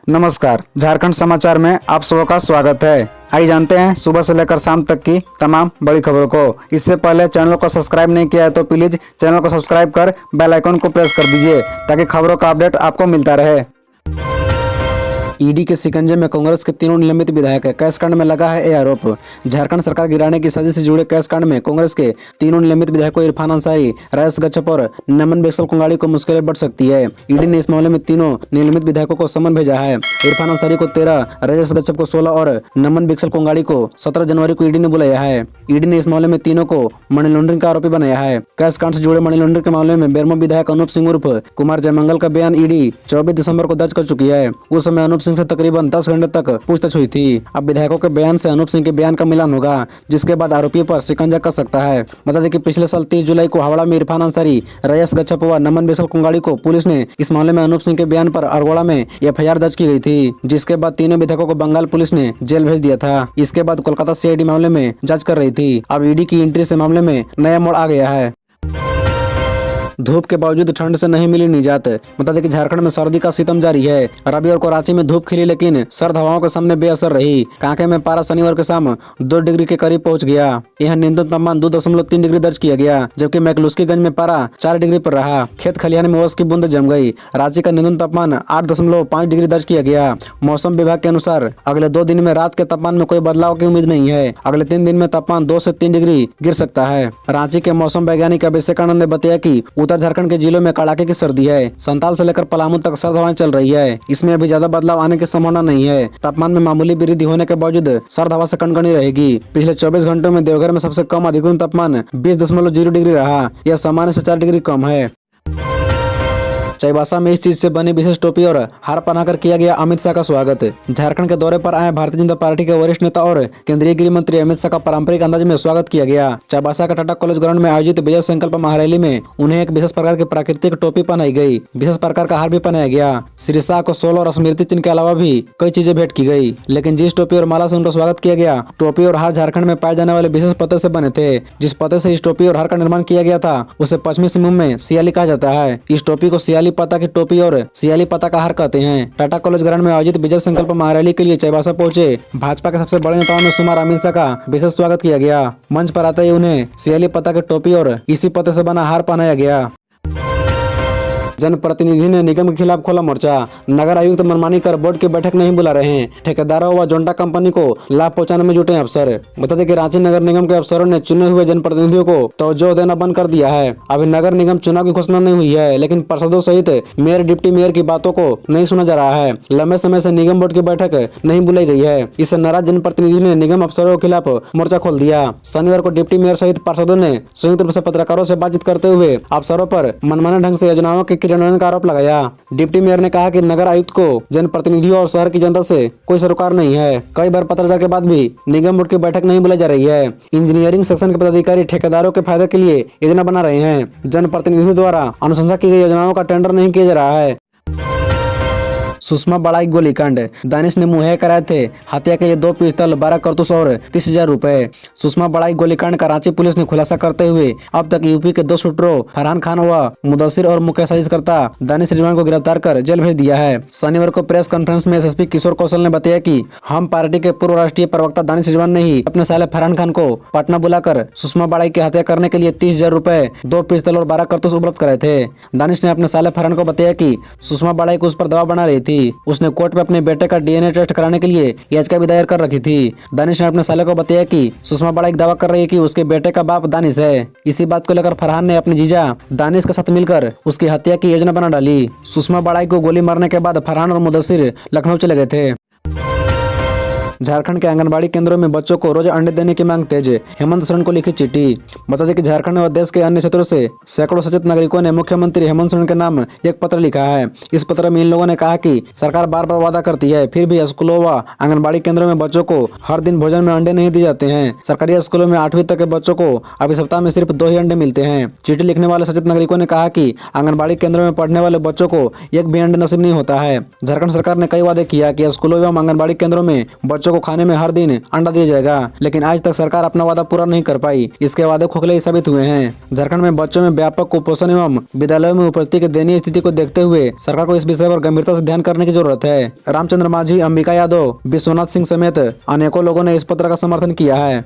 नमस्कार, झारखंड समाचार में आप सबका का स्वागत है। आइए जानते हैं सुबह से लेकर शाम तक की तमाम बड़ी खबरों को। इससे पहले चैनल को सब्सक्राइब नहीं किया है तो प्लीज चैनल को सब्सक्राइब कर बेल आइकन को प्रेस कर दीजिए ताकि खबरों का अपडेट आपको मिलता रहे। ईडी के शिकंजे में कांग्रेस के तीनों निलंबित विधायक। कैश कांड में लगा है ये आरोप। झारखंड सरकार गिराने की साजिश से जुड़े कैश कांड में कांग्रेस के तीनों निलंबित विधायकों इरफान अंसारी, रईस गच्छप और नमन बेक्सल कोंगाड़ी को मुश्किलें बढ़ सकती है। ईडी ने इस मामले में तीनों निलंबित विधायकों को समन भेजा है। इरफान अंसारी को 13, रईस गच्छप को 16 और नमन बेक्सल कोंगाड़ी को 17 जनवरी को ईडी ने बुलाया है। ईडी ने इस मामले में तीनों को मनी लॉन्ड्रिंग का आरोपी बनाया है। कैश कांड से जुड़े मनी लॉन्ड्रिंग के मामले में बेरमो विधायक अनूप सिंह उर्फ कुमार जयमंगल का बयान ईडी 24 दिसंबर को दर्ज कर चुकी है। उस समय अनूप सिंह से तकरीबन 10 घंटे तक पूछताछ हुई थी। अब विधायकों के बयान से अनूप सिंह के बयान का मिलान होगा, जिसके बाद आरोपियों पर शिकंजा कर सकता है। बता दें कि पिछले साल 30 जुलाई को हावड़ा में इरफान अंसारी, रईस गच्छप व नमन बेक्सल कोंगाड़ी को पुलिस ने इस मामले में अनूप सिंह के बयान पर अरगोड़ा में एफआईआर दर्ज की गई थी, जिसके बाद तीनों विधायकों को बंगाल पुलिस ने जेल भेज दिया था। इसके बाद कोलकाता सीआईडी मामले में जांच कर रही थी। अब ईडी की एंट्री से मामले में नया मोड़ आ गया है। धूप के बावजूद ठंड से नहीं मिली निजात। बता दें कि झारखंड में सर्दी का सितम जारी है। रविवार को रांची में धूप खिली लेकिन सर्द हवाओं के सामने बेअसर रही। कांके में पारा शनिवार के शाम 2 डिग्री के करीब पहुंच गया। यहाँ न्यूनतम तापमान 2.3 डिग्री दर्ज किया गया, जबकि मैकलुस्कीगंज में पारा 4 डिग्री पर रहा। खेत खलिहान में ओस की बूंद जम गई। रांची का न्यूनतम तापमान 8.5 डिग्री दर्ज किया गया। मौसम विभाग के अनुसार अगले 2 दिन में रात के तापमान में कोई बदलाव की उम्मीद नहीं है। अगले 3 दिन में तापमान 2 से 3 डिग्री गिर सकता है। रांची के मौसम वैज्ञानिक अभिषेक आनंद ने बताया कि उत्तर झारखंड के जिलों में कड़ाके की सर्दी है। संताल से लेकर पलामू तक सर्द हवाएं चल रही है। इसमें अभी ज्यादा बदलाव आने की संभावना नहीं है। तापमान में मामूली वृद्धि होने के बावजूद सर्द हवा से कनकनी रहेगी। पिछले 24 घंटों में देवघर में सबसे कम अधिकतम तापमान 20.0 डिग्री रहा। यह सामान्य से 4 डिग्री कम है। चाईबासा में इस चीज से बनी विशेष टोपी और हार पहनाकर किया गया अमित शाह का स्वागत। झारखंड के दौरे पर आए भारतीय जनता पार्टी के वरिष्ठ नेता और केंद्रीय गृह मंत्री अमित शाह का पारंपरिक अंदाज में स्वागत किया गया। चाईबासा का टाटा कॉलेज ग्राउंड में आयोजित विजय संकल्प महारैली में उन्हें एक विशेष प्रकार की प्राकृतिक टोपी पहनाई गई। विशेष प्रकार का हार भी पहनाया गया। श्री शाह को सोल और स्मृति चिन्ह के अलावा भी कई चीजें भेंट की गई, लेकिन जिस टोपी और माला से उनका स्वागत किया गया, टोपी और हार झारखंड में पाए जाने वाले विशेष पत्ते से बने थे। जिस पत्ते से इस टोपी और हार का निर्माण किया गया था उसे पश्चिमी सिंहभूम में सियाली कहा जाता है। इस टोपी को सियाली पत्ता की टोपी और सियाली पत्ता का हार कहते हैं। टाटा कॉलेज ग्राउंड में आयोजित विजय संकल्प महारैली के लिए चाईबासा पहुंचे भाजपा के सबसे बड़े नेताओं में शुमार अमित शाह का विशेष स्वागत किया गया। मंच पर आते ही उन्हें सियाली पत्ता की टोपी और इसी पत्ते से बना हार पहनाया गया। जनप्रतिनिधि ने निगम के खिलाफ खोला मोर्चा। नगर आयुक्त मनमानी कर बोर्ड की बैठक नहीं बुला रहे हैं। ठेकेदारों व जोंटा कंपनी को लाभ पहुंचाने में जुटे अफसर। बता दें कि रांची नगर निगम के अफसरों ने चुने हुए जनप्रतिनिधियों को तवज्जो देना बंद कर दिया है। अभी नगर निगम चुनाव की घोषणा नहीं हुई है, लेकिन पार्षदों सहित मेयर डिप्टी मेयर की बातों को नहीं सुना जा रहा है। लंबे समय से निगम बोर्ड की बैठक नहीं बुलाई गई है। इससे नाराज जनप्रतिनिधि ने निगम अफसरों के खिलाफ मोर्चा खोल दिया। शनिवार को डिप्टी मेयर सहित पार्षदों ने संयुक्त रूप से पत्रकारों से बातचीत करते हुए अफसरों पर मनमाने ढंग से योजनाओं के क्रियान्वयन का आरोप लगाया। डिप्टी मेयर ने कहा कि नगर आयुक्त को जनप्रतिनिधियों और शहर की जनता से कोई सरोकार नहीं है। कई बार पत्राचार के बाद भी निगम बोर्ड की बैठक नहीं बुलाई जा रही है। इंजीनियरिंग सेक्शन के पदाधिकारी ठेकेदारों के फायदे के लिए योजना बना रहे हैं। जनप्रतिनिधियों द्वारा अनुशंसा की गई योजनाओं का टेंडर नहीं किया जा रहा है। सुषमा बड़ाई गोलीकांड। दानिश ने मुहैया कराए थे हत्या के लिए 2 पिस्तौल, 12 कारतूस और 30,000 रुपए। सुषमा बड़ाई गोलीकांड का रांची पुलिस ने खुलासा करते हुए अब तक यूपी के 2 शूटरों फरहान खान व मुदस्सिर और मुख्य साजिशकर्ता दानिश रिजवान को गिरफ्तार कर जेल भेज दिया है। शनिवार को प्रेस कॉन्फ्रेंस में एसएसपी किशोर कौशल ने बताया कि हम पार्टी के पूर्व राष्ट्रीय प्रवक्ता दानिश रिजवान ने ही अपने साले फरहान खान को पटना बुलाकर सुषमा बड़ाई की हत्या करने के लिए 30,000 रुपए, 2 पिस्तौल और 12 कारतूस उपलब्ध कराए थे। दानिश ने अपने साले फरहान को बताया कि सुषमा बड़ाई को उस पर दबाव बना रही थी। उसने कोर्ट में अपने बेटे का डीएनए टेस्ट कराने के लिए याचिका भी दायर कर रखी थी। दानिश ने अपने साले को बताया कि सुषमा बड़ाई दावा कर रही है कि उसके बेटे का बाप दानिश है। इसी बात को लेकर फरहान ने अपने जीजा दानिश के साथ मिलकर उसकी हत्या की योजना बना डाली। सुषमा बड़ाई को गोली मारने के बाद फरहान और मुदस्सिर लखनऊ चले गए थे। झारखंड के आंगनबाड़ी केंद्रों में बच्चों को रोज अंडे देने की मांग तेज। हेमंत सोरेन को लिखी चिट्ठी। बता दें कि झारखंड और देश के अन्य क्षेत्रों से सैकड़ों सचेत नागरिकों ने मुख्यमंत्री हेमंत सोरेन के नाम एक पत्र लिखा है। इस पत्र में इन लोगों ने कहा कि सरकार बार बार वादा करती है, फिर भी स्कूलों व आंगनबाड़ी केंद्रों में बच्चों को हर दिन भोजन में अंडे नहीं दिए जाते हैं। सरकारी स्कूलों में 8वीं तक के बच्चों को अभी सप्ताह में सिर्फ 2 ही अंडे मिलते हैं। चिट्ठी लिखने वाले सचेत नागरिकों ने कहा कि आंगनबाड़ी केंद्रों में पढ़ने वाले बच्चों को एक भी अंडे नसीब नहीं होता है। झारखंड सरकार ने कई वादे किया कि स्कूलों एवं आंगनबाड़ी केंद्रों में बच्चों बच्चों को खाने में हर दिन अंडा दिया जाएगा, लेकिन आज तक सरकार अपना वादा पूरा नहीं कर पाई। इसके वादे खोखले ही साबित हुए हैं। झारखंड में बच्चों में व्यापक कुपोषण एवं विद्यालयों में उपस्थिति की दयनीय स्थिति को देखते हुए सरकार को इस विषय पर गंभीरता से ध्यान करने की जरूरत है। रामचंद्र माझी, अंबिका यादव, विश्वनाथ सिंह समेत अनेकों लोगों ने इस पत्र का समर्थन किया है।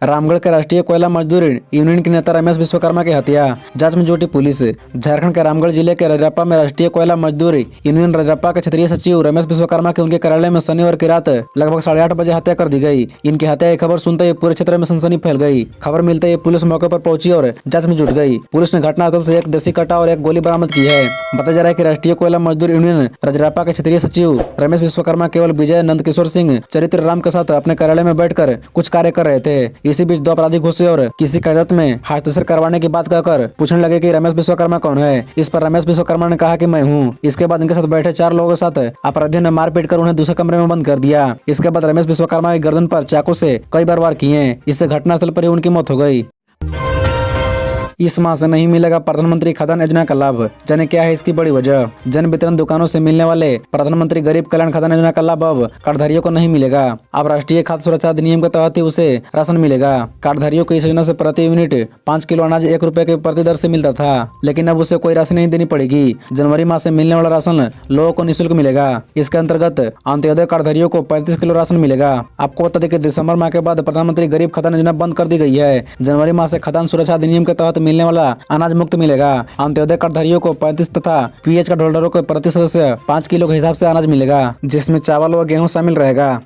रामगढ़ के राष्ट्रीय कोयला मजदूर यूनियन के नेता रमेश विश्वकर्मा की हत्या, जांच में जुटी पुलिस। झारखंड के रामगढ़ जिले के रजरप्पा में राष्ट्रीय कोयला मजदूर यूनियन रजरप्पा के क्षेत्रीय सचिव रमेश विश्वकर्मा की उनके कार्यालय में शनिवार की रात लगभग 8:30 बजे हत्या कर दी गई। इनकी हत्या की खबर सुनते ही पूरे क्षेत्र में सनसनी फैल गई। खबर मिलते ही पुलिस मौके पर पहुंची और जांच में जुट गई। पुलिस ने घटनास्थल से एक देसी कट्टा और एक गोली बरामद की है। बताया जा रहा है कि राष्ट्रीय कोयला मजदूर यूनियन रजरप्पा के क्षेत्रीय सचिव रमेश विश्वकर्मा केवल विजय नंदकिशोर सिंह चरित्र राम के साथ अपने कार्यालय में बैठकर कुछ कार्य कर रहे थे। इसी बीच दो अपराधी घुसे और किसी कागजात में हस्ताक्षर करवाने की बात कहकर पूछने लगे कि रमेश विश्वकर्मा कौन है। इस पर रमेश विश्वकर्मा ने कहा कि मैं हूं। इसके बाद इनके साथ बैठे 4 लोगों के साथ अपराधियों ने मारपीट कर उन्हें दूसरे कमरे में बंद कर दिया। इसके बाद रमेश विश्वकर्मा की गर्दन पर चाकू से कई बार वार किए। इससे घटनास्थल पर ही उनकी मौत हो गई। इस माह से नहीं मिलेगा प्रधानमंत्री खाद्यान्न योजना का लाभ, जाने क्या है इसकी बड़ी वजह। जन वितरण दुकानों से मिलने वाले प्रधानमंत्री गरीब कल्याण खाद्यान्न योजना का लाभ अब कार्डधारियों को नहीं मिलेगा। अब राष्ट्रीय खाद्य सुरक्षा अधिनियम के तहत ही उसे राशन मिलेगा। कार्डधारियों को इस योजना से प्रति यूनिट 5 किलो अनाज 1 रुपए के प्रति दर से मिलता था, लेकिन अब उसे कोई राशि नहीं देनी पड़ेगी। जनवरी माह से मिलने वाला राशन लोगों को निःशुल्क मिलेगा। इसके अंतर्गत अंत्योदय कार्डधारियों को 35 किलो राशन मिलेगा। आपको बता दें कि दिसंबर माह के बाद प्रधानमंत्री गरीब खाद्यान्न योजना बंद कर दी गई है। जनवरी माह से खाद्यान्न सुरक्षा अधिनियम के तहत मिलने वाला अनाज मुक्त मिलेगा। अंत्योदय कार्डधारियों को 35 तथा पीएच कार्ड होल्डरों को प्रति सदस्य 5 किलो के हिसाब से अनाज मिलेगा, जिसमें चावल व गेहूं शामिल रहेगा।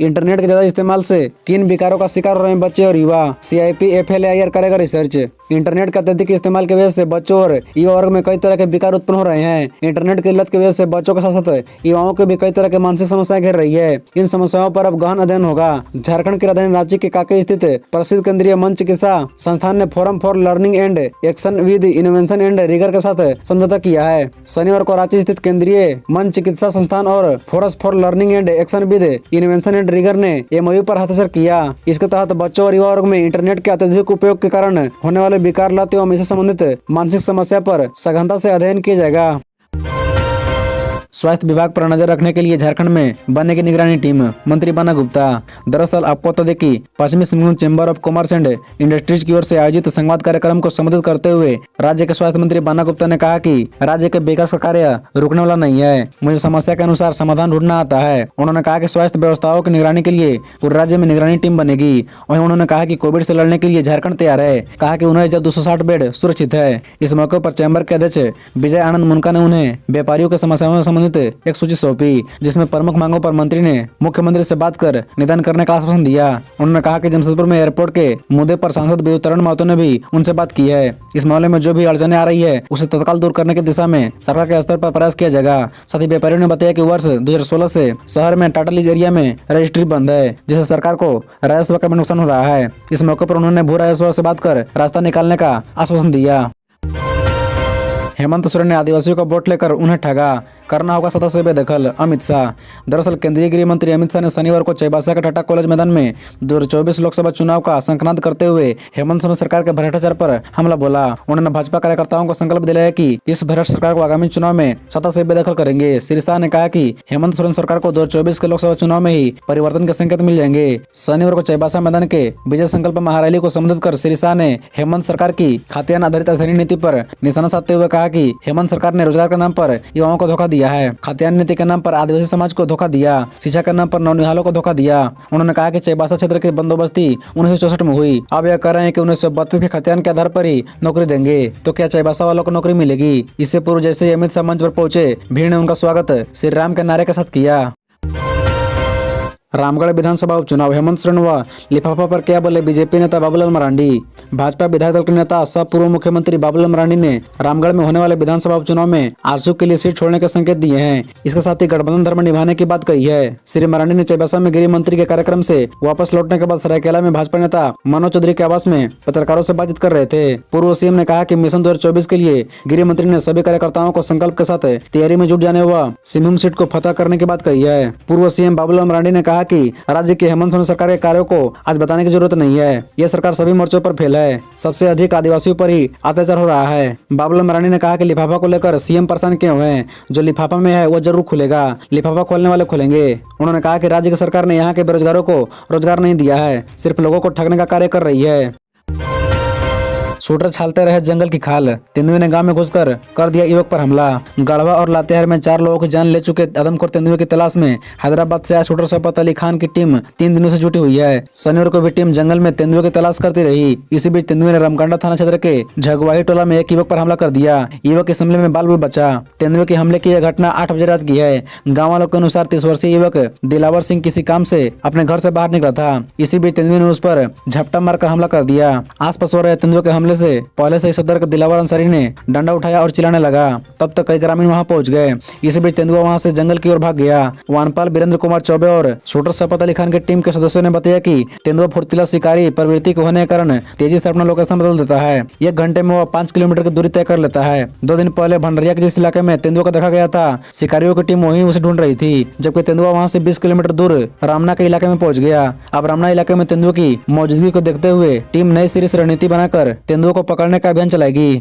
इंटरनेट के ज्यादा इस्तेमाल से किन विकारों का शिकार हो रहे हैं बच्चे और युवा, CIP-FLAIR करेगा रिसर्च। इंटरनेट का अत्यधिक इस्तेमाल की वजह से बच्चों और युवा वर्ग में कई तरह के विकार उत्पन्न हो रहे हैं। इंटरनेट की लत की वजह से बच्चों के साथ साथ युवाओं के भी कई तरह के मानसिक समस्याएं घेर रही है। इन समस्याओं पर अब गहन अध्ययन होगा। झारखंड की राजधानी रांची के कांके स्थित प्रसिद्ध केंद्रीय मन चिकित्सा संस्थान ने forum for learning and action with innovation and rigour के साथ समझौता किया है। शनिवार को रांची स्थित केंद्रीय मन चिकित्सा संस्थान और forum for learning and action with innovation and rigour ने MOU पर हस्ताक्षर किया। इसके तहत बच्चों और युवा वर्ग में इंटरनेट के अत्यधिक उपयोग के कारण होने वाले विकार, लत एवं इससे संबंधित मानसिक समस्या पर सघनता से अध्ययन किया जाएगा। स्वास्थ्य विभाग पर नजर रखने के लिए झारखंड में बनेगी निगरानी टीम, मंत्री बन्ना गुप्ता। दरअसल आपको बता दें कि पश्चिमी Singhbhum chamber of commerce and industries की ओर से आयोजित संवाद कार्यक्रम को संबोधित करते हुए राज्य के स्वास्थ्य मंत्री बन्ना गुप्ता ने कहा कि राज्य के विकास का कार्य रुकने वाला नहीं है। मुझे समस्या के अनुसार समाधान ढूंढना आता है। उन्होंने कहा कि स्वास्थ्य व्यवस्थाओं की निगरानी के लिए पूरे राज्य में निगरानी टीम बनेगी। वहीं उन्होंने कहा कि कोविड से लड़ने के लिए झारखंड तैयार है। कहा कि उन्हें 260 बेड सुरक्षित है। इस मौके पर चैम्बर के अध्यक्ष विजय आनंद मुनका ने उन्हें व्यापारियों की समस्याओं से संबंधित एक सूची सौंपी, जिसमें प्रमुख मांगों पर मंत्री ने मुख्यमंत्री से बात कर निदान करने का आश्वासन दिया। उन्होंने कहा कि जमशेदपुर में एयरपोर्ट के मुद्दे पर सांसद विद्युतरण महतो ने भी उनसे बात की है। इस मामले में जो भी अड़चने आ रही है उसे तत्काल दूर करने की दिशा में सरकार के स्तर पर प्रयास किया जाएगा। साथ ही व्यापारियों ने बताया कि वर्ष 2016 से शहर में टाटा लीज एरिया में रजिस्ट्री बंद है, जिससे सरकार को राजस्व का भी नुकसान हो रहा है। इस मौके पर उन्होंने भू राजस्व से बात कर रास्ता निकालने का आश्वासन दिया। हेमंत सोरेन ने आदिवासियों का वोट लेकर उन्हें ठगा, करना होगा सदस्य बेदखल, अमित शाह। दरअसल केंद्रीय गृह मंत्री अमित शाह ने शनिवार को चाईबासा के टाटा कॉलेज मैदान में 2024 लोकसभा चुनाव का संक्रांत करते हुए हेमंत सोरेन सरकार के भ्रष्टाचार पर हमला बोला। उन्होंने भाजपा कार्यकर्ताओं को संकल्प दिलाया कि इस भ्रष्ट सरकार को आगामी चुनाव में सत्ता से बेदखल करेंगे। श्री शाह ने कहा कि हेमंत सोरेन सरकार को 2024 के लोकसभा चुनाव में ही परिवर्तन के संकेत मिल जाएंगे। शनिवार को चाईबासा मैदान के विजय संकल्प महारैली को संबोधित कर श्री शाह ने हेमंत सरकार की खाद्यान्न आधारित असहनी नीति पर निशाना साधते हुए कहा कि हेमंत सरकार ने रोजगार के नाम पर युवाओं को धोखा दिया है, खाद्यान्न नीति के नाम पर आदिवासी समाज को धोखा दिया, शिक्षा के नाम पर नौनिहालों को धोखा दिया। उन्होंने कहा कि चाईबासा क्षेत्र की बंदोबस्ती 1964 में हुई। अब यह कह रहे हैं कि 1932 के खाद्यान्न के आधार पर ही नौकरी देंगे, तो क्या चाईबासा वालों को नौकरी मिलेगी? इससे पूर्व जैसे ही अमित शाह मंच पर पहुंचे, भीड़ ने उनका स्वागत श्री राम के नारे के साथ किया। रामगढ़ विधानसभा उपचुनाव, हेमंत सोरेन व लिफाफा पर क्या बोले बीजेपी नेता बाबूलाल मरांडी। भाजपा विधायक दल के नेता सह पूर्व मुख्यमंत्री बाबूलाल मरांडी ने रामगढ़ में होने वाले विधानसभा उपचुनाव में आरजू के लिए सीट छोड़ने के संकेत दिए हैं। इसके साथ ही गठबंधन धर्म निभाने की बात कही है। श्री मरांडी ने चाईबासा में गृह मंत्री के कार्यक्रम से वापस लौटने के बाद सरायकेला में भाजपा नेता मनोज चौधरी के आवास में पत्रकारों से बातचीत कर रहे थे। पूर्व सीएम ने कहा कि मिशन 2024 के लिए गृह मंत्री ने सभी कार्यकर्ताओं को संकल्प के साथ तैयारी में जुट जाने व सिंहभूम सीट को फतह करने की बात कही है। पूर्व सीएम बाबूलाल मरांडी ने कहा कहा कि राज्य की हेमंत सोरेन सरकार के कार्यों को आज बताने की जरूरत नहीं है। यह सरकार सभी मोर्चों पर फेल है। सबसे अधिक आदिवासियों पर ही अत्याचार हो रहा है। बाबूलाल मरांडी ने कहा कि लिफाफा को लेकर सीएम परेशान क्यों हैं? जो लिफाफा में है वो जरूर खुलेगा, लिफाफा खोलने वाले खुलेंगे। उन्होंने कहा कि राज्य की सरकार ने यहाँ के बेरोजगारों को रोजगार नहीं दिया है, सिर्फ लोगों को ठगने का कार्य कर रही है। शूटर छालते रहे जंगल की खाल, तेंदुए ने गांव में घुसकर कर दिया युवक पर हमला। गढ़वा और लातेहार में 4 लोगों की जान ले चुके आदमखोर तेंदुए की तलाश में हैदराबाद से आए शूटर शफकत अली खान की टीम 3 दिनों से जुटी हुई है। शनिवार को भी टीम जंगल में तेंदुए की तलाश करती रही। इसी बीच तेंदुए ने रामकांडा थाना क्षेत्र के झगवाही टोला में एक युवक पर हमला कर दिया। युवक इस हमले में बाल बाल बचा। तेंदुए के हमले की यह घटना 8 बजे रात की है। गाँव वालों के अनुसार 30 वर्षीय युवक दिलावर सिंह किसी काम से अपने घर से बाहर निकला था। इसी बीच तेंदुए ने उस पर झपटा मारकर हमला कर दिया। आसपास हो रहे तेंदुए के हमले से पहले से सदर के दिलावर अंसारी ने डंडा उठाया और चिल्लाने लगा। तब तक कई ग्रामीण वहां पहुंच गए। इसी बीच तेंदुआ वहां से जंगल की ओर भाग गया। वनपाल वीरेंद्र कुमार चौबे और शूटर शफकत अली खान की टीम के सदस्यों ने बताया कि तेंदुआ फुर्तीला शिकारी प्रवृत्ति के होने के कारण तेजी से अपना लोकेशन बदल देता है। 1 घंटे में वह 5 किलोमीटर की दूरी तय कर लेता है। 2 दिन पहले भंडरिया के जिस इलाके में तेंदुआ को देखा गया था, शिकारियों की टीम वहीं उसे ढूंढ रही थी, जबकि तेंदुआ वहां से 20 किलोमीटर दूर रामना के इलाके में पहुंच गया। अब रामना इलाके में तेंदुए की मौजूदगी को देखते हुए टीम नई सिरे से रणनीति बनाकर तेंदुए को पकड़ने का अभियान चलाएगी।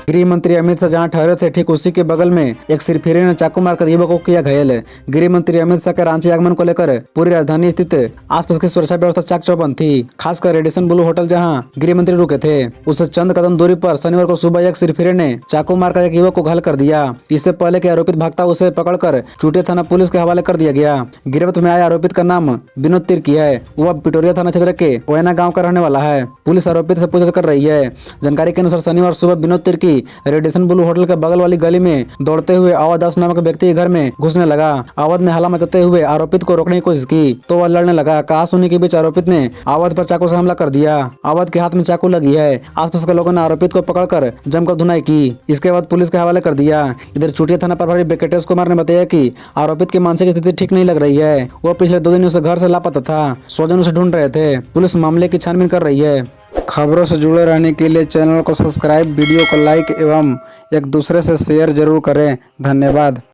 गृह मंत्री अमित शाह जहां ठहरे थे, ठीक उसी के बगल में एक सिरफिरे ने चाकू मारकर युवक को किया घायल। गृह मंत्री अमित शाह के रांची आगमन को लेकर पूरी राजधानी स्थित आसपास की सुरक्षा व्यवस्था चाक चौबंद थी। खासकर रेडिसन ब्लू होटल जहां गृह मंत्री रुके थे, उससे चंद कदम दूरी पर शनिवार को सुबह एक सिरफिरे ने चाकू मारकर एक युवक को घायल कर दिया। इससे पहले कि आरोपित भागता, उसे पकड़कर चूटिया थाना पुलिस के हवाले कर दिया गया। गिरफ्त में आए आरोपित का नाम विनोद तिर्की है। वह पिटोरिया थाना क्षेत्र के ओयना गाँव का रहने वाला है। पुलिस आरोपित से पूछताछ कर रही है। जानकारी के अनुसार शनिवार सुबह Vinod Tirkey Radisson Blu hotel के बगल वाली गली में दौड़ते हुए अवध दास नामक व्यक्ति के घर में घुसने लगा। अवध ने हल्ला मचाते हुए आरोपित को रोकने की कोशिश की तो वह लड़ने लगा। कहा सुनी के बीच आरोपित ने अवध पर चाकू से हमला कर दिया। अवध के हाथ में चाकू लगी है। आसपास के लोगों ने आरोपित को पकड़कर जमकर धुनाई की। इसके बाद पुलिस के हवाले कर दिया। इधर चूटिया थाना प्रभारी वेंकटेश कुमार ने बताया कि आरोपित की मानसिक स्थिति ठीक नहीं लग रही है। वो पिछले 2 दिनों से घर से लापता था। स्वजन उसे ढूंढ रहे थे। पुलिस मामले की छानबीन कर रही है। खबरों से जुड़े रहने के लिए चैनल को सब्सक्राइब, वीडियो को लाइक एवं एक दूसरे से शेयर जरूर करें। धन्यवाद।